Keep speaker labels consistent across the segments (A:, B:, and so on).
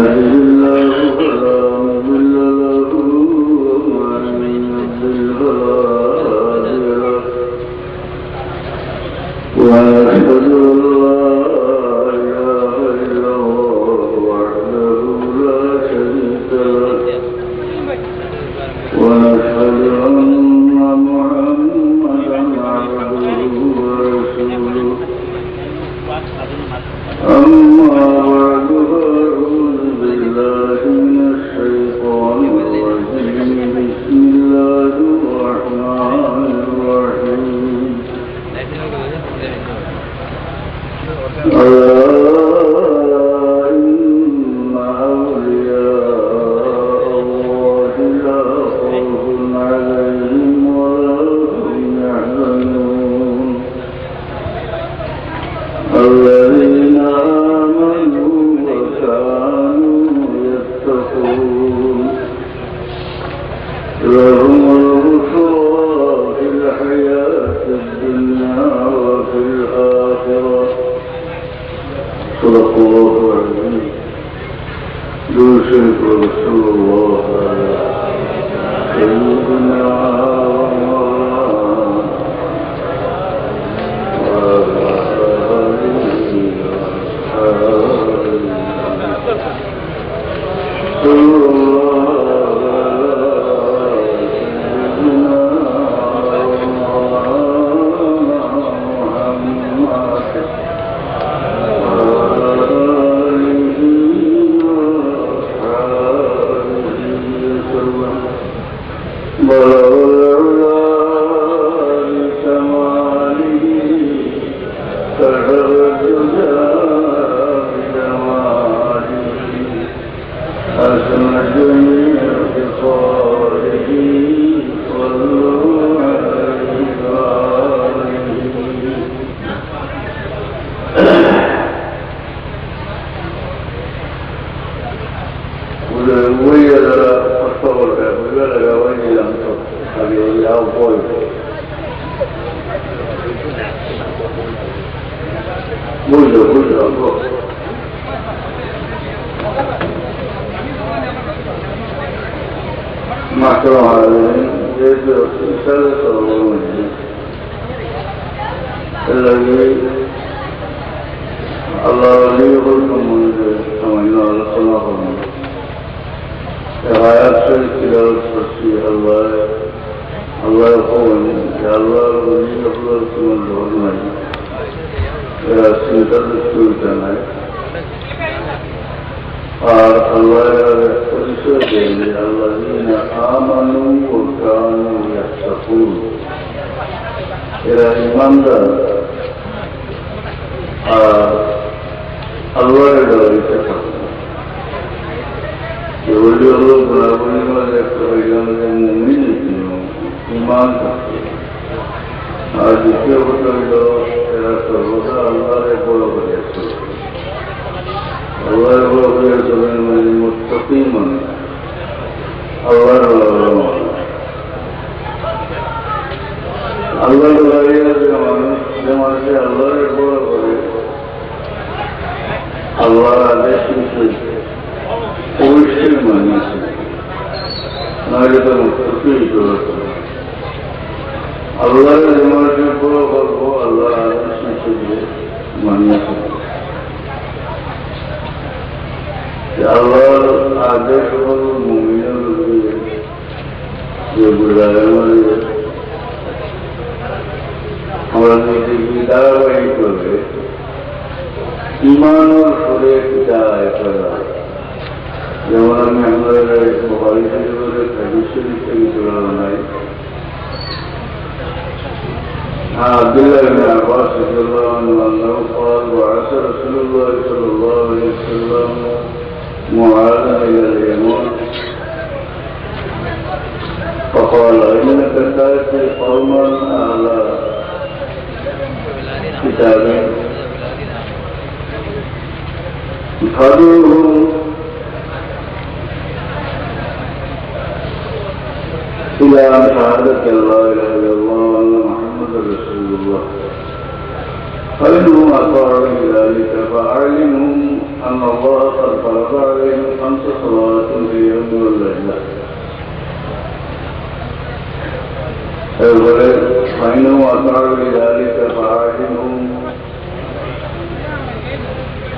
A: يهده الله فلا مضل له ومن يضلل فلا هادي له وأشهد أن لا إله إلا الله وحده لا شريك له ونشهد أن محمدا عبده ورسوله أما بعد فأعوذ بالله من الشيطان الرجيم بسم الله الرحمن الرحيم ألا إن أولياء الله لا خوف عليهم ولا هم يحزنون الذين آمنوا وكانوا يتقون لهم البشرى في الحياة الدنيا وفي الآخرة صدق الله العظيم يوشك رسول الله سيدنا إلى أن شهادة لا إله إلا الله وأن محمد رسول الله فإنهم أطاعوا بذلك فأعلمهم أن الله قد فرض عليهم لله فإنهم أطاعوا لذلك فأعلمهم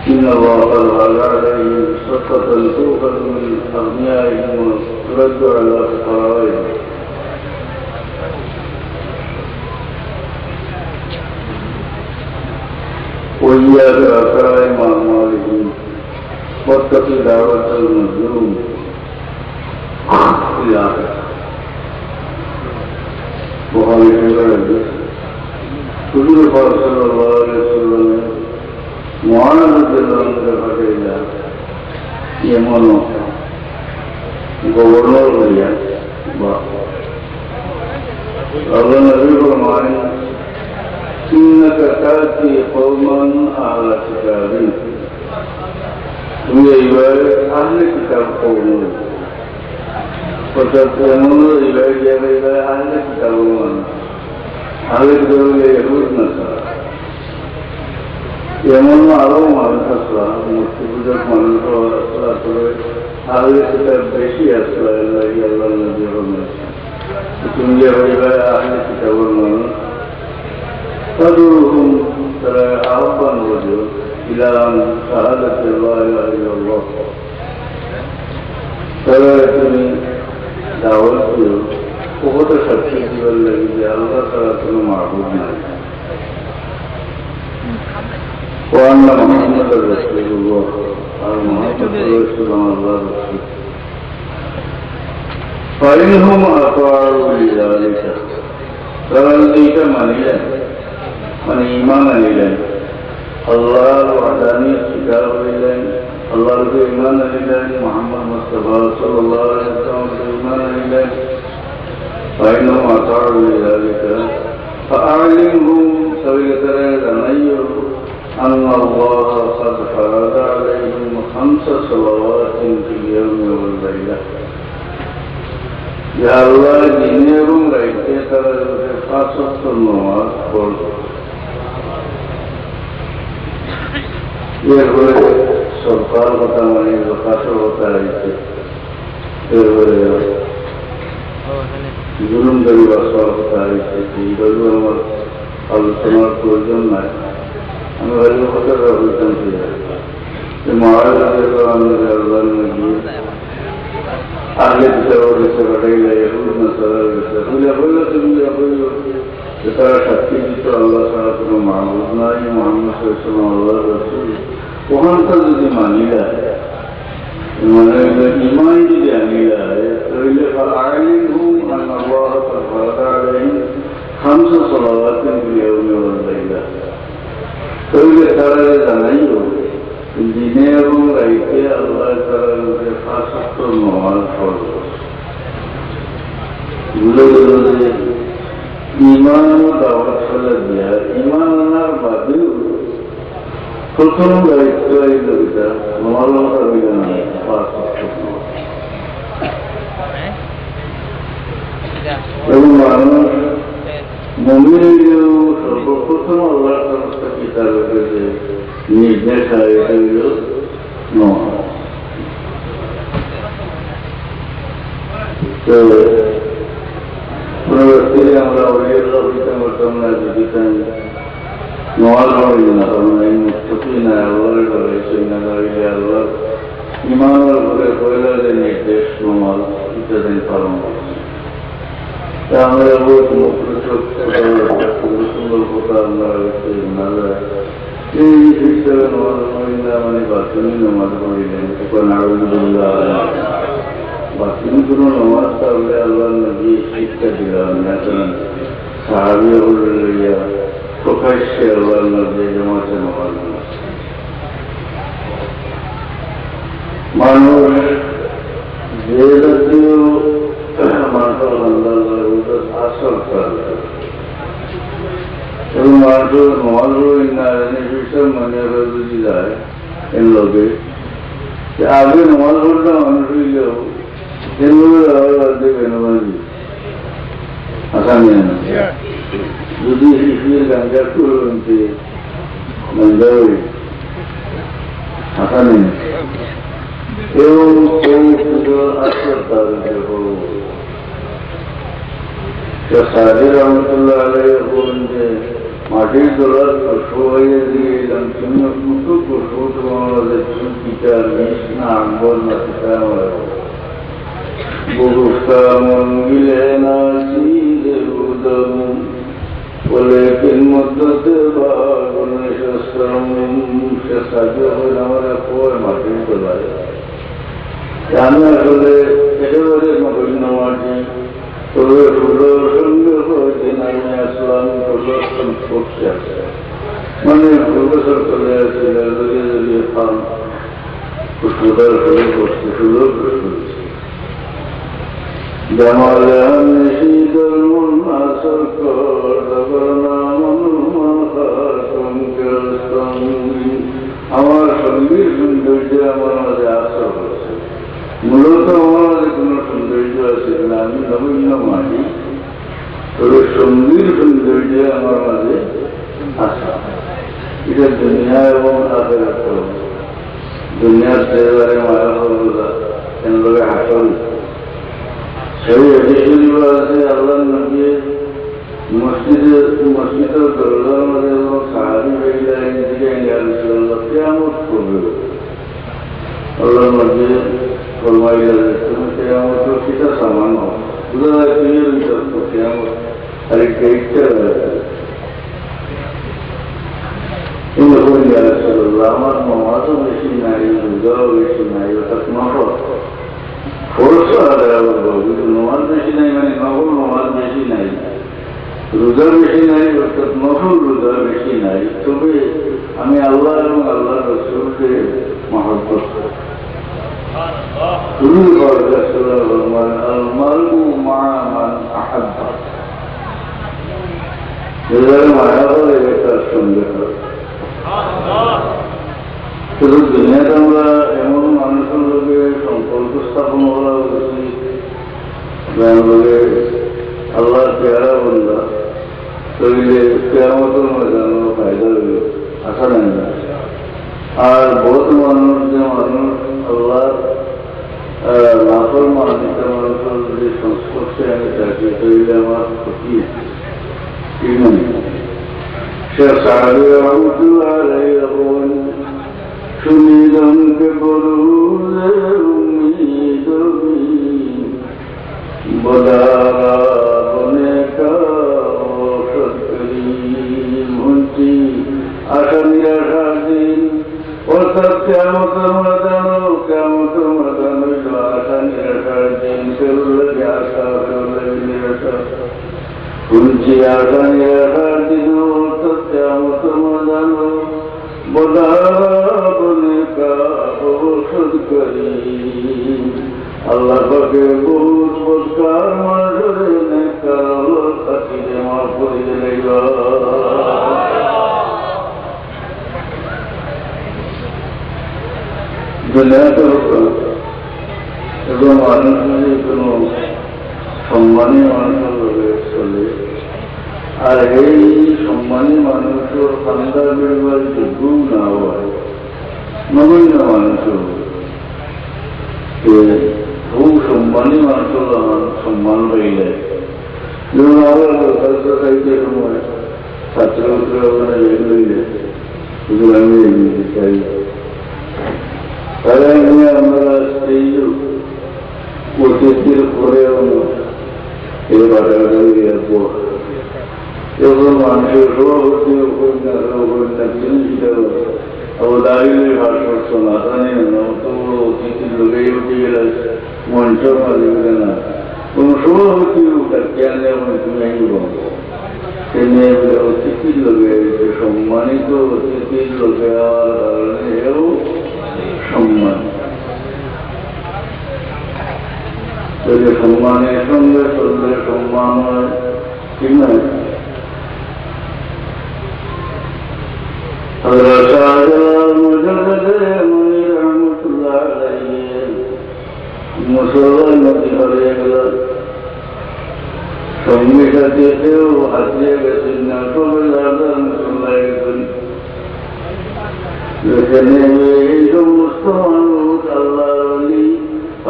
A: إن الله قد غل عليهم صدقة تؤخذ من أغنيائهم وترد على فقرائهم وإياك أكرائم أعمالهم واتق دعوة المظلوم إلى آخره بخاری شریف حضور پاک صلی اللہ علیہ وسلم معاذ رضی اللہ عنہ سے پھٹیلا یہ منو گورنر بھیا اللہ نبی فرمائے إنك تأتي قوما أهل كتاب تمہیں روایت اہل کتاب قوم فتتهمون روایت یہ اہل کتاب من اہل کتاب یہود نصارى এমন আরো মানুষ আসলা মুক্তিপূজক মানুষ আসলে আহলে কিতাব বেশি আসলা আল্লাহ নবী তুমি যে আহলে কিতাবের মানুষ تدعوهم ترى أحبا وجه إلى شهادة لا إله إلا الله ترى تمي دعوته وقد شكيت والذي الله تعالى معبود وأن محمد رسول الله محمد رسول الله فإنهم أطاعوا لذلك ترى ذلك منيلا মানে ইমান আনিলেন আল্লাহর ওয়াহদানিয়ত স্বীকার করিলেন আল্লাহর উপর ইমান আনিলেন মুহাম্মদ মুস্তাফা সাল্লাল্লাহু আলাইহি ওয়াসাল্লামের উপর ইমান আনিলেন ফাইনহুম আতাউ লিযালিকা ফাআলিমহুম সবিতরে জানাইও আন আল্লাহ قد فرض عليهم 5 صلوات في اليوم والليلة ইয়া আল্লাহ দিনে এবং রাতে তারা 5 ওয়াক্ত নামাজ পড়ে এরপরে সরকার কথা মানে প্রকাশও কথা রয়েছে এরপরে জুলুম করি বাসার কথা রয়েছে এইভাবে আমার আলোচনার প্রয়োজন নাই আমি ভালো কথাটা বলতাম যে মহারাজের আমাদের আল্লাহ নবী আহলে কিতাবের কাছে পাঠাইলে ইহুদ নাসারার কাছে বলে তুমি যে তারা সাক্ষী দিত আল্লাহ ছাড়া কোনো মাহবুব নাই মুহাম্মদ সাল্লাল্লাহু আলাইহি ওয়াসাল্লাম আল্লাহর রাসূল ওখানটা যদি মানি যায় মানে ইমান যদি আনি যায় তাহলে ফাআলিমহুম আন আল্লাহ قد فرض عليهم 5 صلوات في اليوم والليلة তাহলে তারা জানাইও দিনে এবং রাইতে আল্লাহ তাআলার উপরে 5 ওয়াক্ত নামাজ ফরজ বুঝে গেল যে ইমান ও দাওয়াত ফেলে দিয়া ইমান আনার বাদেও প্রথম দায়িত্ব এই লোকটা নমালতা হইল না 5 ওয়াক্ত এবং মানুষ মুমিনেরও সর্বপ্রথম আল্লাহর তরফ থেকে তার যে নির্দেশ হয় এটা হইল নামাজ। তো কোনো ব্যক্তিকে আমরা অলিয়াল্লাহ হইতে পারতাম না যদি নামাজ পড়ি না কারণ এই মুক্তি না আল্লাহর ঘরে সেই না দাঁড়িয়ে আল্লাহ ইমানের ঘরে পয়লা যে নির্দেশ নামাজ ইত্যাদি পালন করছে আমরা বহুত মুক্ত সুন্দর কথা আমরা না যায় এই হিসাবে নামাজ পড়ি না মানে বাথরুমে নামাজ পড়িলেন তখন আলহামদুলিল্লাহ বাথরুম কোনো নামাজ তাহলে আল্লাহ নবী শিক্ষা দিলাম এখন সাহাবী লইয়া প্রকাশ্যে আল্লাহ নবী জামাতে নামাজ মানুষ যে জাতীয় মানুষের বান্দার আসল কাজ এবং মানুষের নামাজ পড়ি না বিষয় মানে যদি যায় এর লোকে আগে নামাজ পড়লে মানুষ হইলেও দেবে নামাজি আসামি যদি শিশুর গাঞ্জা করতে গাঞ্জা আসামি এবং কেউ শুধু আত্মতার সাদি রহমতুল্লাহ আলাই বলেন যে মাটির তোলার খুশবু হয়ে দিয়েছিলাম, তুমি কত খুশবু তোমাদের চুকিটা মিশ না আম্বর না পিতা আমার বহুস্তা মঙ্গিলে না চিরে উদম বলে কিন মধ্যে বাগুনে শস্ত্রম সে সাহায্য হয়ে আমার পর মাটির তোলায় আমি আসলে একেবারে নগণ্য মাটি, তবে ফুলের সঙ্গে কয়েকদিন আমি আসলাম ফুলের সংস্পর্শে আছে, মানে প্রফেসর চলে আসছিলেন জড়িয়ে জড়িয়ে খান পুষ্পতার ফুলে করছে সুন্দর করছে জামালে আমি শীতল মন আসর আমার সঙ্গীর সৌন্দর্য আমার মাঝে আসর হচ্ছে। মূলত আমার মাঝে কোনো সৌন্দর্য আছে না, আমি নবীন্য মাটি, তবে সঙ্গীর সৌন্দর্য আমার মাঝে আসা। এটা দুনিয়া এবং আখেরাত দুনিয়ার চেহারে মায়া হলুদা কেন লোকে হাসল সেই অধিশরীফ আছে আল্লাহ নবী মসজিদের দরজার মধ্যে এবং সাহাবি বেরিয়ে দিকে কেয়ামত করবে। আল্লাহ নবী ফরমাইলেন তুমি কেয়ামত সেটা সামান্য বুঝা যায় তুই বিচার তো কেয়ামত আরেকটা ইচ্ছা আমার নামাজও বেশি নাই, রোজাও বেশি নাই, অর্থাৎ নফল ফরজ কিন্তু নমাজ বেশি নাই, মানে নফল নমাজ বেশি নাই, রোজা বেশি নাই, অর্থাৎ নফল রোজা বেশি নাই, তবে আমি আল্লাহ এবং আল্লাহ রসুলকে মহব্বত মায়া করে তার সঙ্গে শুধু দুনিয়াতে আমরা এমন মানুষের লোকে সম্পর্ক স্থাপন করা উচিত লোকে আল্লাহ পেয়ারা বন্ধা শরীরে কেয়ামতের ময়দান ফায়দা হইল আশা নেই না। আর বহুত মানুষ যে মানুষ আল্লাহ নাফর মানিকা মানুষের যদি সংস্পর্শে আমি থাকি শরীরে আমার ক্ষতি ঠিক নেই। সে সাহাবী রহমতুল্লাহ আলাইহি শুনিলাম কে বলারা বনে কারি আশা নিরাশার দিন অর্থাৎ কেয়ামতের ময়দান হইল আশা নিরাশার দিন, কেউ লাগে আশা কেউ লাগে নিরাশা শুনছি আশা নিরাশার দিন অর্থাৎ কেয়ামতের ময়দান বনে করি আল্লাহ পাকে বহুত বৎকার মানুষের খাতিরে মাফ করে দিলে দুনিয়াতে এবং মানুষ যদি কোনো সম্মানী মানুষের চলে আর এই সম্মানী মানুষের খান্দা বেরোবার যোগ্যও না হয়, নগণ্য মানুষের খুব সম্মানী মানুষের সম্মান হয়ে যায়। যেমন আবার ছাত্র সাহিত্যের সময় ছাত্র ওখানে হইলে শুধু আমি চাই তারা নিয়ে আমরা সেই প্রতিষ্ঠির পরে এই বাটাঘাটাকে যখন মানুষের সভাপতি উপন্যাস জিনিসটাও আবার দাঁড়িয়ে ভাষ করছো না জানি না অত বড় অতিথির লোকেই উঠে গেলে মঞ্চ মাঝে গেলে না কোন সভাপতি কেন তুমি আইব অতিথির লোকে সম্মানিত অতিথির লোকে হওয়ার কারণে এও সম্মান যদি সম্মানের সঙ্গে চললে সম্মান হয় ঠিক নয়। মুসলমান নদী হারিয়ে গেল, সঙ্গী সাথীতেও হারিয়ে গেছেন না, সবাই মুসলমান গেছেন। যেখানে এই সমস্ত মানুষ আল্লাহ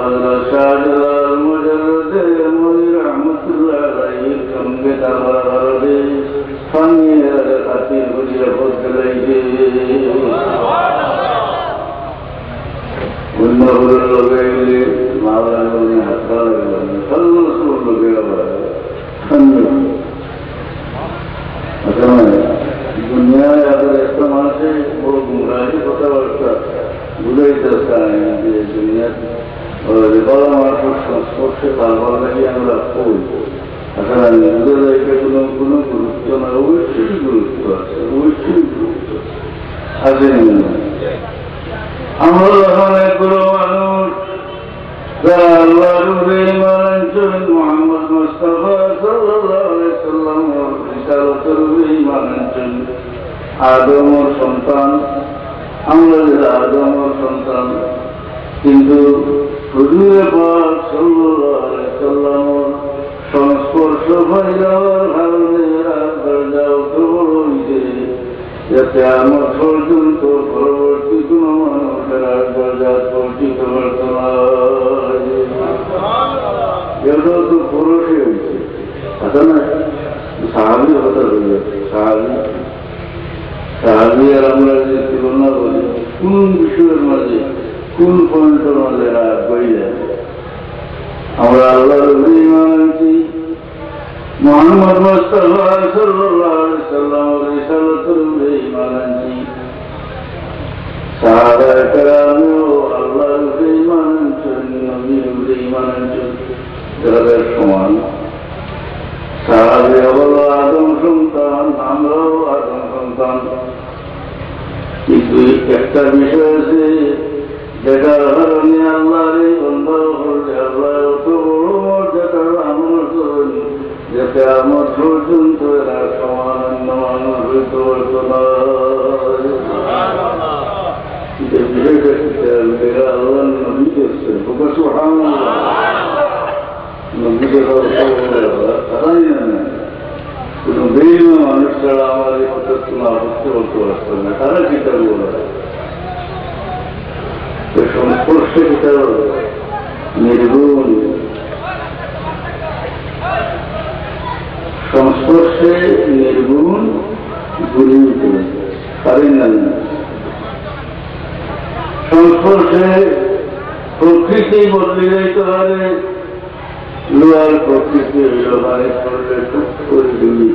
A: হযরত শাহজালাল মুজাদ্দিদ মুনি রহমাতুল্লাহ আলাইহির সঙ্গে তাবারে ফানিয়ার খাতির বুঝিয়ে বদলাইছে উন্নতের লগে মাওলানা হাসপাতাল সর্বস্ব লগে ফানিয়া দুনিয়ায় আবার একটা মানুষে বড় গুমরাহি কথাবার্তা বুঝাইতে চায় যে দুনিয়ার বড় মানুষের সংস্পর্শে তারপর নাকি আমরা কই আসলে নিজেদের লাইফে কোনো গুরুত্ব না, অবশ্যই গুরুত্ব আছে, অবশ্যই গুরুত্ব আছে। আমরা অনেকগুলো মানুষ যারা আল্লাহর উপরে ঈমান আনছেন, মুহাম্মদ মুস্তাফা সাল্লাল্লাহু আলাইহি সাল্লামের রিসালাতের উপরে ঈমান আনছেন, আদমের সন্তান, আমরা যারা আদমের সন্তান, কিন্তু হুজুর পাক সাল্লাল্লাহু আলাইহি সাল্লামের সংস্পর্শ পাইবার কারণে দরজা উত্তর হইছে, যাতে আমার পর্যন্ত পরবর্তী কোন মানুষের দরজা পৌঁছিত পারত না। এটা তো পুরুষে হয়েছে, আছে না? সাহাবি হতে হইল, সাহাবি আর আমরা যে তুলনা করি কোন বিষয়ের মাঝে কোন পয়েন্টের মাঝে বই যায়। আমরা আল্লাহর উপরে ঈমান আনছি, মুহাম্মদ মুস্তাফা সাল্লাল্লাহু আলাইহি সাল্লামের রিসালাতের উপরে ঈমান আনছি, সাহাবায়ে কেরামও আল্লাহর উপরে ঈমান আনছেন, নবীর উপরে ঈমান আনছেন, যাদের সমান। সাহাবী হলো আদম সন্তান, আমরাও আদম সন্তান, কিন্তু একটা বিষয় আছে যেটার কারণে আল্লাহর এই বন্ধ হলে আল্লাহ অত বড় মর্যাদার আমল করেন, যাতে আমার পর্যন্ত এরা সমান মানুষ হইতে পারত না। বিষয়টা আল্লাহ নবী করছেন, নবীকে তারাই না কোন বেইল মানুষ ছাড়া আমার এই কথা কোনো আপত্তি বলতে পারত না। তারা কিতাব বলে সংস্পর্শে কিতাব নির্গুণ, সংস্পর্শে নির্গুণ গুণিত পারেন না। সংস্পর্শে প্রকৃতি বদলে যাইতে পারে, লোহার প্রকৃতি লোহারে করলে টুক করে দিবি,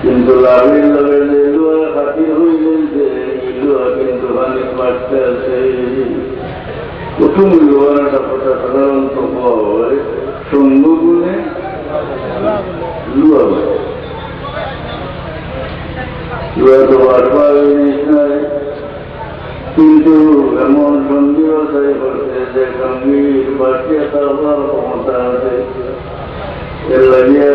A: কিন্তু লাভের লগে যে লোহা খাতির হইলে যে লোহা কিন্তু অনেক বাড়তে আছে। প্রথম লোহাটা কথা সাধারণত হয় সঙ্গগুণে লোহা, লোহা তো বারবার জিনিস নয়, কিন্তু এমন সঙ্গী বাছাই করছে যে সঙ্গীর বাড়িয়ে থাকার ক্ষমতা আছে। এর লাগিয়া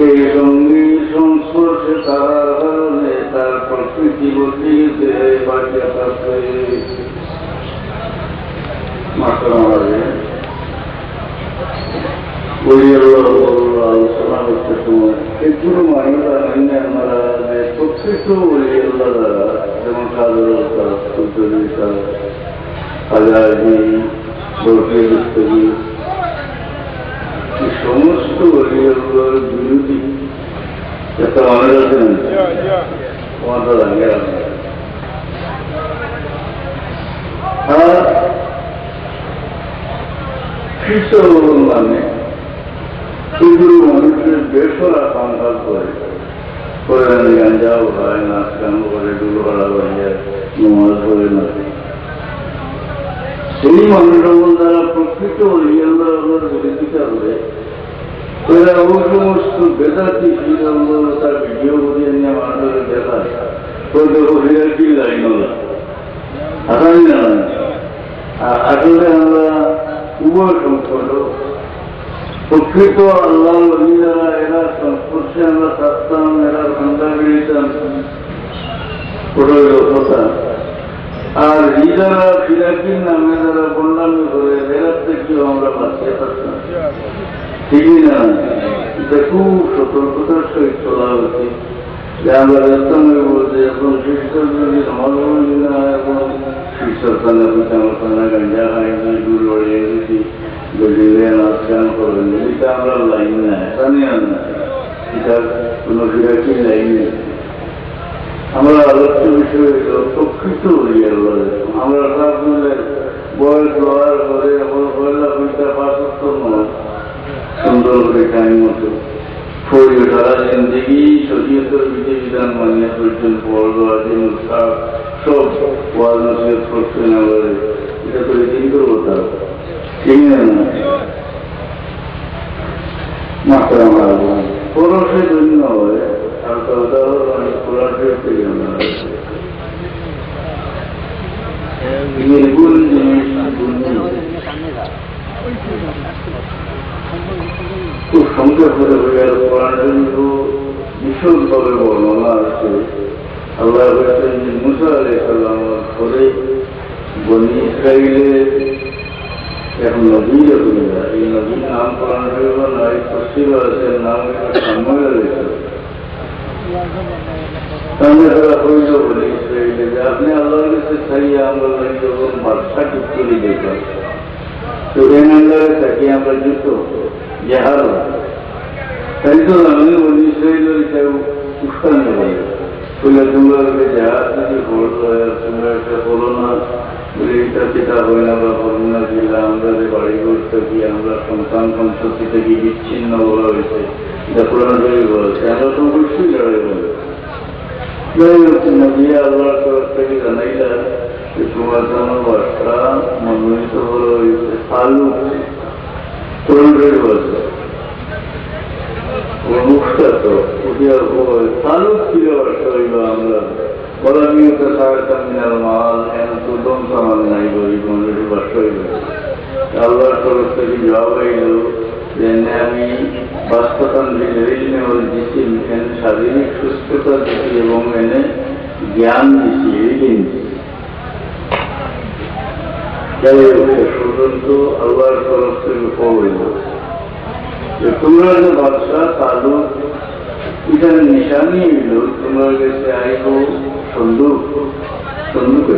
A: এই সঙ্গীর সংস্পর্শে থাকার কারণে তার প্রকৃতি বদলিয়েছে, বাড়িয়ে থাকছে মাত্র মারে আলোচনা করতে সময় এগুলো মানুষ আমরা যে প্রকৃত আল্লাহ দ্বারা, যেমন হাজারি বরফি সমস্ত আল্লাহর বিরোধী একটা মানুষ আছেন, তোমার লাগে আর খ্রিস্ট মানে এগুলো মানুষের বেসরা সংঘাত করে গাঞ্জাও খায়, নাচ গান করে, ডুলো ভাড়া করে, নমাজ করে না। সেই মানুষের দ্বারা প্রকৃত আল্লাহর বিরোধিতা করে এরা ও সমস্ত বেদাতি তার ভিডিও করিয়ে নিয়ে মানুষের দেখায়, ওদের কি লাইন আসাই না। আসলে আমরা উভয় সংকট প্রকৃত আল্লাহ যারা এরা সংস্পর্শে আমরা থাকতাম, এরা সন্ধ্যা বেরিতাম কথা, আর এই যারা ফিরাকির নামে যারা বন্ডামি করে এরার থেকেও আমরা বাঁচিয়ে থাকতাম। ঠিকই না, এটা খুব সতর্কতার সহিত চলা উচিত যে আমরা দেখতাম বলতে এখন শিষ্য যদি সমাজ না এবং শিষ্যর কানে আমার কানা গাঞ্জা ভাজা খাইনি, দুধ বাড়িয়ে দিচ্ছি, বিল্ডিংয়ে নাচ গান করবেন, এটা আমরা লাইন না, জানি না এটার কোনো কি লাইন নেই। আমরা আলোচ্য বিষয় প্রকৃত হই আল্লাহ। আমরা আপনাদের বয়স লড়ার করে পয়লা বইটা পাঁচ নয় সুন্দর করে টাইম মতো ফৌজ সারা জিন্দগি শরীয়তের বিধিবিধান মানিয়ে চলছেন, পড়লো আজিম উৎসাহ সব ওয়াজ নসিহত করছেন। আমাদের এটা তো দিন করবো তার ঠিক না মাত্রা আমার পরশে ধন্য হয়। আর তো উদাহরণ কোরআন থেকে আমরা নির্গুণ জিনিস খুব সংখ্যা করে হয়ে গেল। কোরআন বিশদভাবে বর্ণনা আছে। আল্লাহ বলছেন যে মুসা আলাইহিস সালাম করে বনি ইসরাইলের এখন নবী রকমেরা, এই নবীর নাম কোরআন শরীফ নয়, তফসির আছে, নাম সামনে রয়েছে। তাহলে তারা হইল বলে ইসরাইলে যে আপনি আল্লাহর কাছে চাইয়া আমরা যখন বাদশা ঠিক করে দেখলাম, তো এই আল্লাহরে থাকি আমরা যুক্ত জেহার তাই তো আমি বলি ইসরাইলের কেউ উস্কানি বলে বলে তোমরা জেহার যদি তোমরা একটা বলো না বলে এটা যেটা হয় না, আমরা করোনা দিলাম, আমরা যে বাড়ি করতে গিয়ে আমরা সন্তান সন্ততি থেকে বিচ্ছিন্ন বলা হয়েছে, এটা কোরআন শরীফ বলেছে। আমরা তো অবশ্যই লড়াই বলে যাই হোক নবী আল্লাহর তরফ থেকে জানাইলা যে তোমার জন্য বার্তা মনোনীত হলো হয়েছে আলু কোরআন শরীফ বলছে মুখটা তো আলু ছিল বার্তা হইল আমরা বলা নিয়ত সাহায্য মিনাল মাল এন তো দম সামান নাই বলি মনোনীত বার্তা হইল। আল্লাহর তরফ থেকে জবাব হইল যে আমি বাস্তবায়ন দিচ্ছি, এনে শারীরিক সুস্থতা দিচ্ছি এবং এনে জ্ঞান দিচ্ছি, রিডিং পর্যন্ত আল্লাহর তরফ থেকে হইল যে তোমরা যে বাদশা তালু এখানে নিশানি হইল তোমরা কাছে আইব সন্দুক সন্দুকে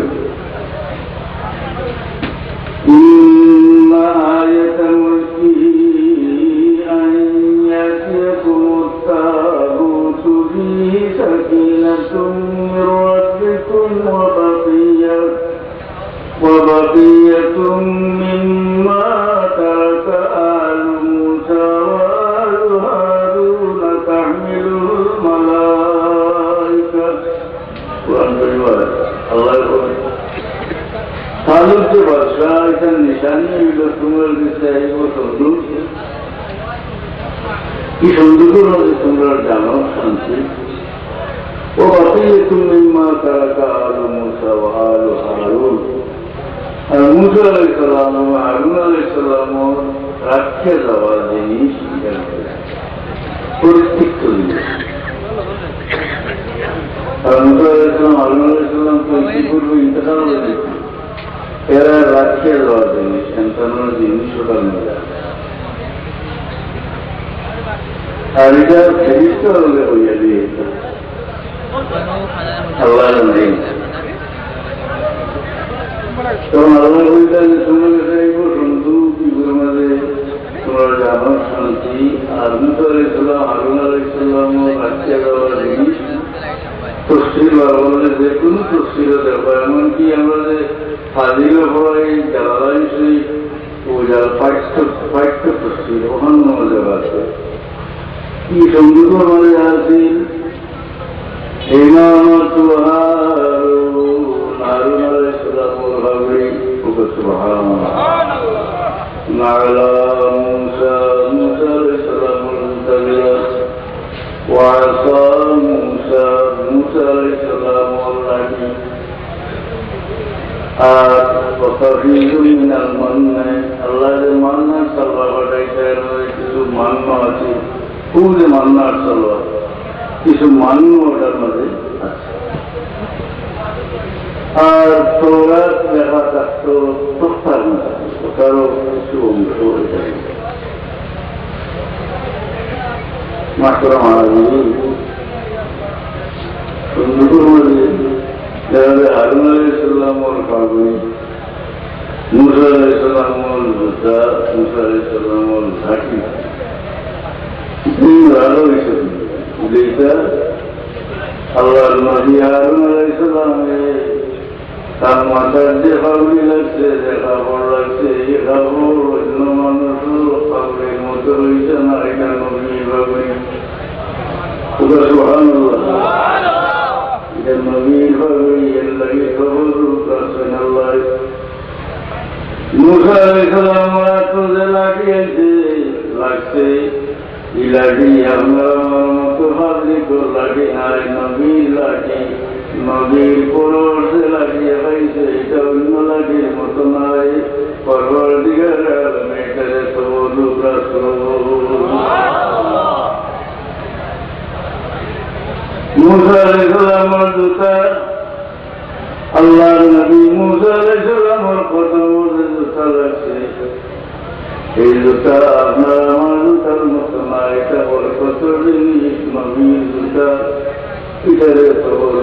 A: وبقية مما ترك آل موسى وآل هارون تحمله الملائكة قرآن পরিবার আল্লাহ তালুক যে বাদশা এখান নিশানি হইল তোমার কাছে আইব সন্দুক। কি সন্দুকের মধ্যে তোমরা জানো শান্তি ও বাকিয়াত মিম্মা তারাকা আলু মুসা ওয়া আলু হারুন। আর মুসা আলাইহিস সালাম ও হারুন আলাইহিস সালাম রাখে যাওয়া জিনিস পরিত্যক্ত জিনিস। আর মুসা আলাইহিস সালাম হারুন আলাইহিস সালাম তো ইতিপূর্বে ইন্তেকাল করে দিয়েছে, এরা রাখে যাওয়া জিনিস সন্তানের জিনিস ওটা মেলা। আর এটা ফেরিস্ত হলে হইয়া দিয়েছে আল্লাহ নেই। তখন আল্লাহ বলতে তোমার কাছে আইব সন্ধু কিগুলোর মাঝে তোমরা জানো শান্তি। আর মুসা আলাইহিস সালাম হারুন আলাইহিস সালাম রাখতে যাওয়া জিনিস তফসির বললে যে কোনো তফসিরও দেখো, এমনকি আমরা যে ফাজিলে পড়াই জালালাইন শরীফ ও পাঠ্য তফসির ওখানে মজা আছে কি সন্দুকের মাঝে আসিল ইমামত হারুন আলাইহিস সালামের ভাবে সুবহানাল্লাহ নালা মুসা আলাইহিস সালামের মুতাবিয়া ওয়া আসা মুসা আলাইহিস সালামের লাঠি আর ওয়াকাফিলু মিনাল মান্না আল্লাহর মান্না সালওয়া বাটাইতের কিছু মান্য আছে, খুব মান্নার সালওয়া কিছু মান্য ওটার মধ্যে আছে। আর তৌরাত দেখা থাকতো তফতার মধ্যে ওটারও কিছু অংশ এটা মাত্র মারাজি সন্দুকের মধ্যে যেভাবে হারুন আলাইহিস সালামের কাগজ মুসা আলাইহিস সালামের জুতা, মুসা আলাইহিস সালামের ঘাঁটি ভালো হয়েছে। যেটা আল্লাহর নবী হারুন আলাইহিস সালামে তার মাথার যে পাগড়ি লাগছে, যে কাপড় লাগছে, এই কাপড় অন্য মানুষের পাগড়ির মতো রয়েছে না, এটা নবীর পাগড়ি। সুবহানাল্লাহ, এটা নবীর পাগড়ি, এর লাগে খবর করছেন আল্লাহ। মুসা আলাইহিস সালাম তো যে লাঠি আছে লাগছে, এই লাঠি আপনার আমার মতো হাজির লাঠি নাই, নবীর লাঠি, নবীর পরশে লাগিয়ে পাইছে, এটা অন্য লাঠির মতো নাই। পরবর্তীকার মেয়েটারে তো মুসা আলাইহিস সালামের জুতা, আল্লাহর নবী মুসা আলাইহিস সালামের প্রথম জুতা লাগছে। এই জুতা আপনার আমার জুতার মতো না, এটা বড় কত জিনিস, নবীর জুতা, এটারে তো বড়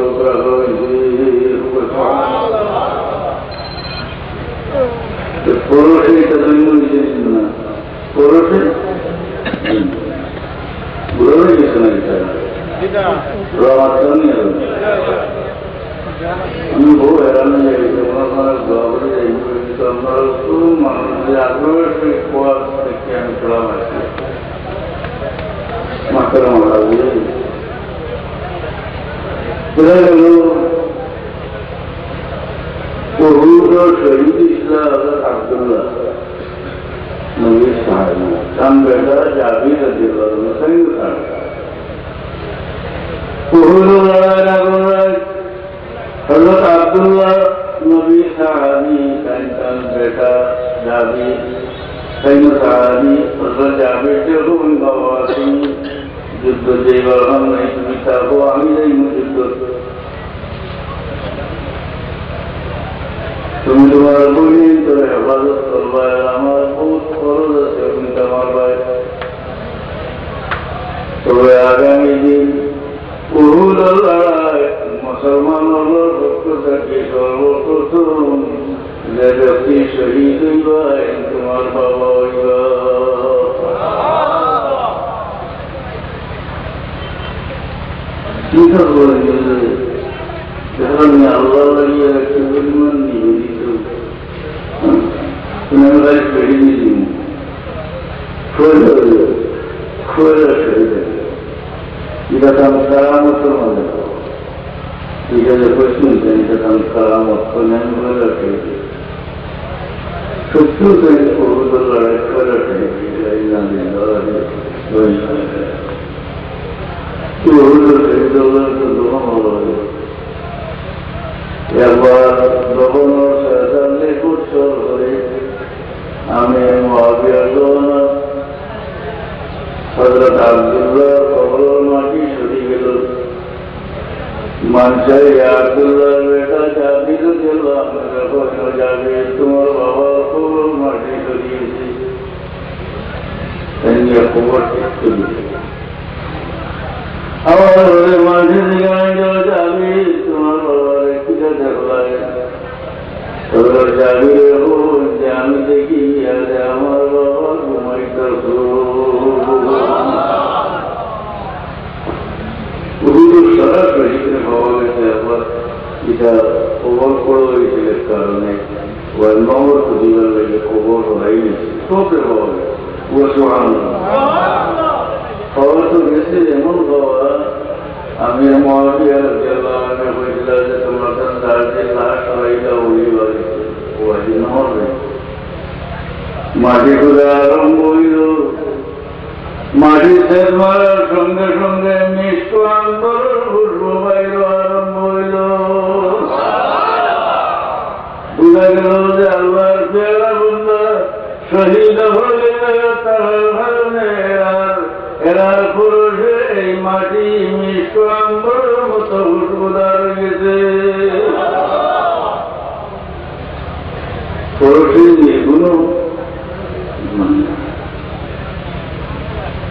A: পরশে, এটা জন্য জিনিস না, পরশে বুড়ো হয়ে গেছে না, এটা আমি বহু হেরান হয়ে গেছি। ওনার দোয়াবরে যাই, আমরা খুব মানুষের আগ্রহের সহিত পড়ার দেখে আমি পড়াম আছি মাত্র মারা বুঝে বোঝা গেল। বহুদ শহীদ ইসলাম আব্দুল্লাহ নবীর সাহাবী, তার বেটা জাবির রাদিয়াল্লাহু আনহু সঙ্গে থাকা বহুদ লড়াইয়ের আগুন। হযরত আব্দুল্লাহ নবীর সাহাবী, তার বেটা জাবির সঙ্গে সাহাবী। হযরত জাবির যখন গওয়াসি যুদ্ধ যেবার নাই, তুমি থাকো, আমি যাই যুদ্ধ, তুমি তোমার বই করে হেফাজত করবা, আমার বহুত খরচ আছে, তুমি তোমার ভাই। তবে আগামী দিন উহুদের লড়াই মুসলমানের পক্ষ থেকে সর্বপ্রথম যে ব্যক্তি শহীদ হইবা তোমার বাবা হইবা। চিন্তা করে যেখানে আল্লাহ লাগিয়ে রাখতে পরিমাণ নিবেদিত ফেরি দিয়ে দিব খোলা ফেরি দেবে, এটা তো আমি কারামতের মধ্যে, এটা যে প্রশ্ন এটা তো আমি কারামত কন্যান খোলা ফেরি দেবে, সত্যি তো বহুদল লড়াই খোলা ফেরি বহুদল ফেরি দৌড়ার তো দোকান হলো। একবার যখন শয়তানের উৎসব হয়ে আমি মুআবিয়ার জওয়ানা হযরত আব্দুল্লাহ কবরের মাটি সরে গেল। মানসাই আব্দুল্লাহর বেটা জাবির রাদিয়াল্লাহু আনহু জাবির, তোমার বাবার কবরের মাটি সরিয়েছে, তাই খবর ঠিক করে আমার মাঝে যাবি, তোমার বাবার কিটা দেখলাই তোর যাবি যে আমি দেখি আমার বাবা ঘুমাইত। সরাসরি পাওয়া গেছে, একবার এটা খবর করে হয়েছিল কারণে নম্বর দিবার লাগে খবর হরাই গেছে, সবরে পাওয়া গেছে। খবর তো গেছে এমন খবর, আমি মুআবিয়া রাদিয়াল্লাহু আনহু বলেছিলাম যে তোমরা তাদের লাশ হরাইটা উড়িবারে ওয়াজি নহবে। মাটি খোঁজা আরম্ভ হইল, মাটি ছেদ মারার সঙ্গে সঙ্গে মিষ্ট আন্দোলন খুশবু বাইর আরম্ভ হইল। বুঝা গেল যে আল্লাহর পেয়ারা বান্দা শহীদ হলে তার কারণে এরা পুরুষে এই মাটি মিষ্ট আম্বরের মতো খুশবুদার গেছে। পুরুষের যেগুলো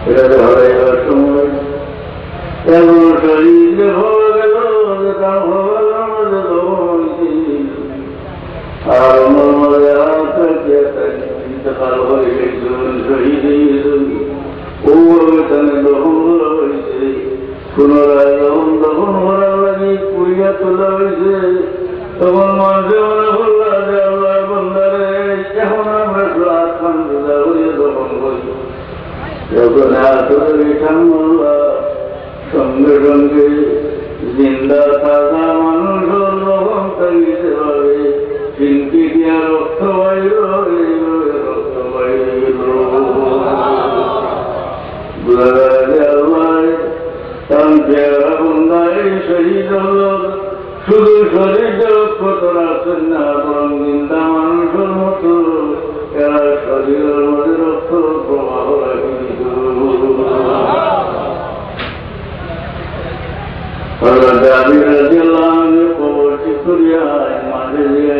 A: এরা ধরাইবার সময় এমন শরীরে হয়ে গেল যে তা হল আর আমার মধ্যে হাত ইন্তকাল হয়ে একজন শহীদ ওভাবে তাকে দহন করা হয়েছে, পুনরায় দহন করার লাগে পুড়িয়া তোলা হয়েছে। তখন মানুষে মনে করল যে আল্লাহ বন্দারে এখন আমরা আত্মান জোদা হয়ে দহন করি। যখন আসলে ঠান্ডা সঙ্গে সঙ্গে জিন্দা থাকা মানুষ দহন থাকিতে পারে, চিনকি দিয়া রক্ত বাইর রক্ত বাইর শহীদ হল শুধু শরীর কত রাখছেন না, বরং চিন্তা মানুষের মতো এরা শরীরের মধ্যে রক্ত প্রবাহ রাখি। কবরটি করিয়া মাঝে দিয়ে